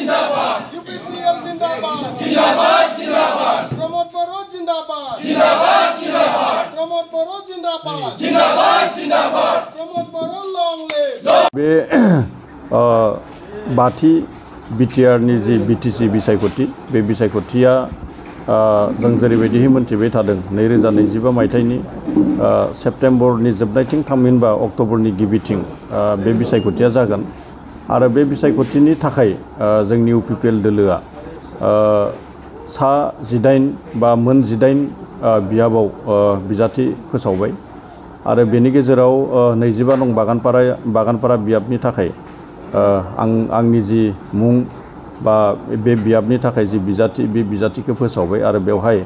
जिंदाबाद यूपीपीएल जिंदाबाद जिंदाबाद जिंदाबाद प्रमोद बरो जिंदाबाद जिंदाबाद जिंदाबाद प्रमोद बरो जिंदाबाद जिंदाबाद जिंदाबाद प्रमोद बरो लॉन्ग लिव बे बाथि बिटिआरनि जि बिटिसि बिसायख'थि बे बिसायख'थिया जों जेरैबायदिहै मोनथिबाय थादों 2025 मायथाइनि सेप्टेम्बरनि जोबनायथिं थामहिनबा अक्ट'बरनि गिबिथिं बे बिसायख'थिया जागोन आरो बे बिसायख'थिनि थाखाय जोंनि इउपिपिएल दोलोआ सा 18 बा मोन 18 बियाबाव बिजाथि फोसावबाय आरो बेनि गेजेराव 25 नं बागानपारा बियाबनि थाखाय आंनि जि मुं बा बे बियाबनि थाखाय जि बिजाथि बे बिजाथिखौ फोसावबाय आरो बेवहाय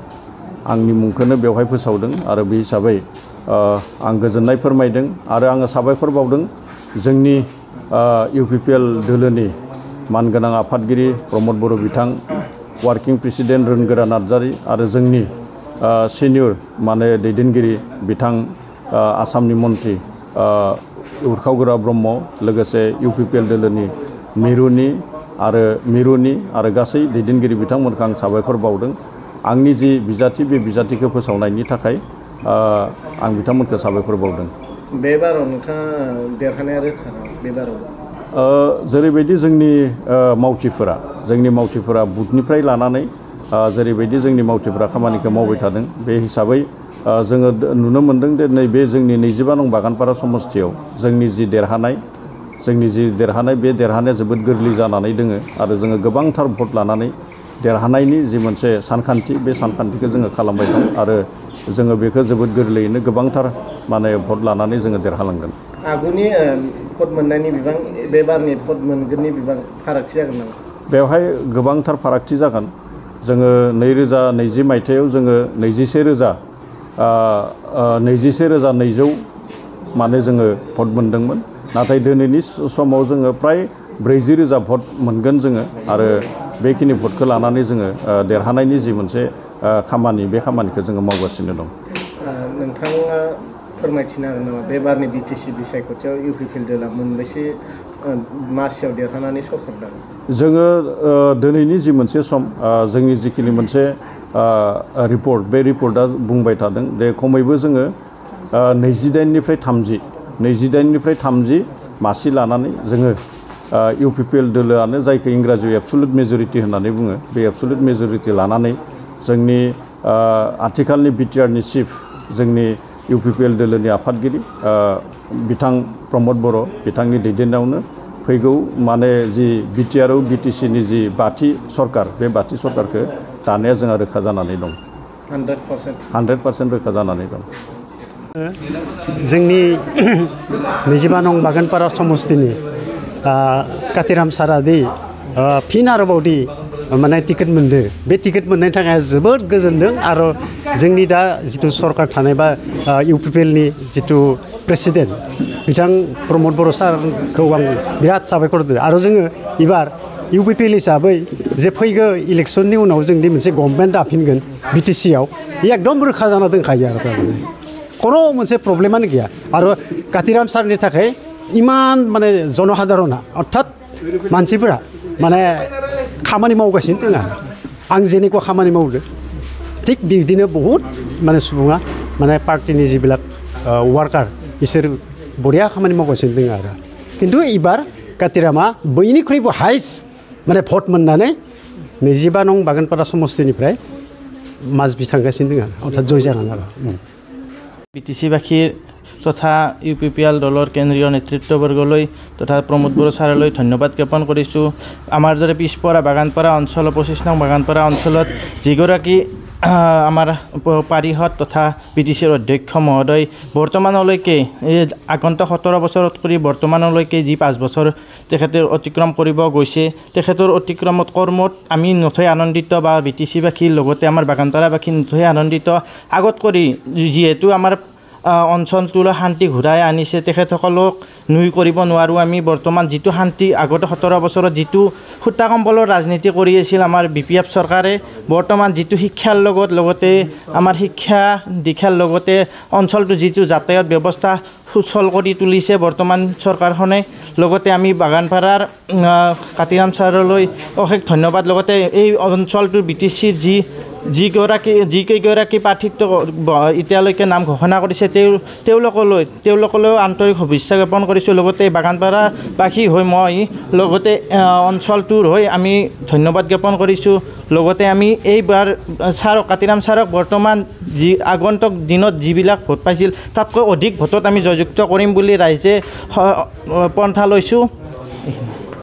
आंनि मुंखौनो बेवहाय फोसावदों आरो बे हिसाबै आं गोजोननाय फोरमायदों आरो आङो साबायखर बावदों जोंनि इउपिपिएल दोलोनि मानगोनां आफादगिरि प्रमोद बर' बिथां वार्किं प्रेसिडेन्ट रोनगोरा नार्जारी आरो जोंनि सिनियर दैदेनगिरि बिथां आसामनि मन्त्रि उरखावगोरा ब्रह्म लोगोसे इउपिपिएल दोलोनि मिरुनि आरो गासै दैदेनगिरि बिथांमोनखौ आं साबायखर बावदों आंनि जि बिजाथि बे बिजाथिखौ फोसावनायनि थाखाय आं बिथांमोनखौ साबायखर बावदों बे बाराव नोंथाङा देरहानाया रोखा बे बाराव जेरैबायदि जोंनि मावथिफोरा बुथनिफ्राय लानानै जेरैबायदि जोंनि मावथिफोरा खामानिखौ मावबाय थादों बे हिसाबै जोङो नुनो मोनदों दि नैबे जोंनि 25 नं बागानपारा समस्थियाव जोंनि जि देरहानाय बे देरहानाया जोबोद गोरलै जानानै दोङो आरो जोङो गोबांथार भट लानानै देरहानायनि जि मोनसे सानखान्थि बे सानखान्थिखौ जोङो खालामबाय दं आरो जोङो बेखौ जोबोद गोरलैयैनो गोबांथार भट लानानै जोङो देरहालांगोन आगुनि भट मोननायनि बिबां बे बारनि भट मोनगोननि बिबां फारागथि जागोन नामा बेवहाय गोबांथार फारागथि जागोन जोङो 2020 मायथाइयाव जोङो 21,200 जोङो भट मोनदोंमोन नाथाय दिनैनि समाव जोङो प्राय 40,000 भट मोनगोन जोङो आरो बेखिनि भटखौ लानानै जोङो देरहानायनि जि मोनसे खामानि बे खामानिखौ जोङो मावगासिनो दं नोंथाङा फोरमायथिनो हागोन नामा बे बारनि बिटिसि बिसायख'थियाव इउपिपिएल दोला मोनबेसे मासियाव देरहानानै सफरदों जोङो दिनैनि जि मोनसे सम जोंनि जिखिनि मोनसे रिपर्ट बे रिपर्टआ बुंबाय थादों दे खमैबो जोङो 28निफ्राय 30 मासि लानानै जोङो इउपिपिएल दोलोआनो जायखौ इंराजियाव एबसुलुट मेजरिटि होननानै बुङो बे एबसुलुट मेजरिटि लानानै जोंनि आथिखालनि बिटिआरनि चिफ जोंनि इउपिपिएल दोलोनि आफादगिरि बिथां प्रमोद बर' बिथांनि दैदेननायावनो फैगौ जि बिटिआरआव बिटिसिनि जि बाथि सरकार बे बाथि सरकारखौ दानाया जोंहा रोखा जानानै दं 100% रोखा जानानै दं जोंनि 25 नं बागानपारा समस्थिनि कातिराम सारादि फिन आरोबावदि टिकेट मोनदों बे टिकेट मोननायनि थाखाय जोबोद गोजोनदों आरो जोंनि दा जिथु सरकार थानाय बा इउपिपिएलनि जिथु प्रेसिडेन्ट बिथां प्रमोद बर' सारखौ आं बिराद साबायखर होदों आरो जोङो एबार इउपिपिएल हिसाबै जे फैगौ इलेक्सननि उनाव जोंनि मोनसे गभर्नमेन्ट दाफिनगोन बिटिसिआव बे एकदम रोखा जाना दंखायो आरो थारमाने कोनो मोनसे प्रब्लेमानो गैया आरो कातिराम सारनि थाखाय इमान जनसाधारणा अर्थात मानसिफोरा खामानि मावगासिनो दङ आं जेनेखा खामानि मावदों थिग बिदिनो बहुत सुबुङा पार्टिनि जिबिलाक वार्कार बिसोर बरिया खामानि मावगासिनो दङ आरो किन्तु एबार कातिरामा बयनिख्रुइबो हाइस्ट भट मोननानै 25 नं बागानपारा समस्थिनिफ्राय माजबि थांगासिनो दङ अर्थात जय जागोन आरो বিটিচিবাসীৰ তথা ইউপিপিএল দলৰ কেন্দ্ৰীয় নেতৃত্ববৰ্গলৈ তথা প্ৰমোদ বড়ো ছাৰলৈ ধন্যবাদ জ্ঞাপন কৰিছোঁ আমাৰ দৰে পিছপৰা বাগানপাৰা অঞ্চল 25 নং বাগানপাৰা অঞ্চলত যিগৰাকী আমাৰ পাৰিষদ তথা বিটিচিৰ অধ্যক্ষ মহোদয় বৰ্তমানলৈকে এই আগন্তুক 17 বছৰত কৰি বৰ্তমানলৈকে যি 5 বছৰ তেখেতে অতিক্ৰম কৰিব গৈছে তেখেতৰ অতিক্ৰমত কৰ্মত আমি নথৈ আনন্দিত বা বিটিচিবাসীৰ লগতে আমাৰ বাগানপাৰাবাসী নথৈ আনন্দিত আগত কৰি যিহেতু আমাৰ অঞ্চলটোলৈ শান্তি ঘূৰাই আনিছে তেখেতসকলক নুই কৰিব নোৱাৰোঁ আমি বৰ্তমান যিটো শান্তি আগতে 17 বছৰত যিটো সূতা কম্বলৰ ৰাজনীতি কৰি আছিল আমাৰ BPF চৰকাৰে বৰ্তমান যিটো শিক্ষাৰ লগতে আমাৰ শিক্ষা দীক্ষাৰ লগতে অঞ্চলটো যিটো যাতায়াত ব্যৱস্থা সুচল কৰি তুলিছে বৰ্তমান চৰকাৰখনে লগতে আমি বাগানপাৰাৰ কাতিৰাম ছাৰলৈ অশেষ ধন্যবাদ লগতে এই অঞ্চলটোৰ BTCৰ যিকেইগৰাকী প্ৰাৰ্থিত্ব এতিয়ালৈকে নাম ঘোষণা কৰিছে তেওঁলোকলৈও আন্তৰিক শুভেচ্ছা জ্ঞাপন কৰিছোঁ লগতে বাগানপাৰাবাসী হৈ মই লগতে অঞ্চলটোৰ হৈ আমি ধন্যবাদ জ্ঞাপন কৰিছোঁ লগতে আমি এইবাৰ কাতিৰাম ছাৰক বৰ্তমান আগন্তুক দিনত যিবিলাক ভোট পাইছিল তাতকৈ অধিক ভোটত আমি জয়যুক্ত কৰিম বুলি ৰাইজে পন্থা লৈছোঁ।